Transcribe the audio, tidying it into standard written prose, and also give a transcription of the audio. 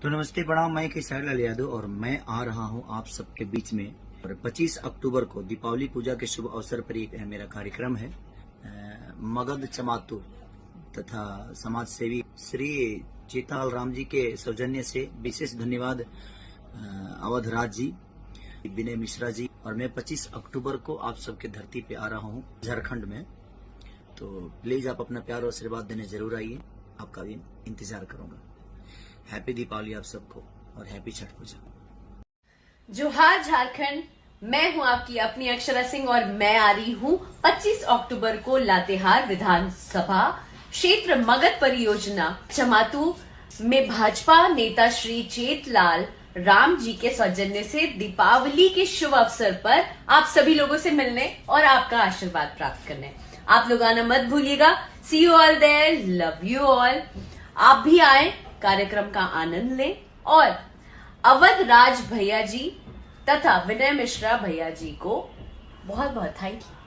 तो नमस्ते प्रणाम, मैं किसार लाल यादव और मैं आ रहा हूं आप सबके बीच में। और 25 अक्टूबर को दीपावली पूजा के शुभ अवसर पर एक मेरा कार्यक्रम है। मगध चमातु तथा समाज सेवी श्री चेताल राम जी के सौजन्य से विशेष धन्यवाद अवधराज जी, विनय मिश्रा जी। और मैं 25 अक्टूबर को आप सबके धरती पे आ रहा हूं झारखंड में। तो प्लीज आप अपना प्यार और आशीर्वाद देने जरूर आइए, आपका भी इंतजार करूंगा। हैप्पी दीपावली आप सबको और हैप्पी छठ पूजा। जोहार झारखंड, मैं हूं आपकी अपनी अक्षरा सिंह और मैं आ रही हूं 25 अक्टूबर को लातेहार विधानसभा क्षेत्र मगध परियोजना चमातू में भाजपा नेता श्री चेतलाल राम जी के सौजन्य से दीपावली के शुभ अवसर पर आप सभी लोगों से मिलने और आपका आशीर्वाद प्राप्त करने। आप लोग आना मत भूलिएगा। See you all there, love you all. आप भी आए, कार्यक्रम का आनंद लें और अवध राज भैया जी तथा विनय मिश्रा भैया जी को बहुत बहुत थैंक यू।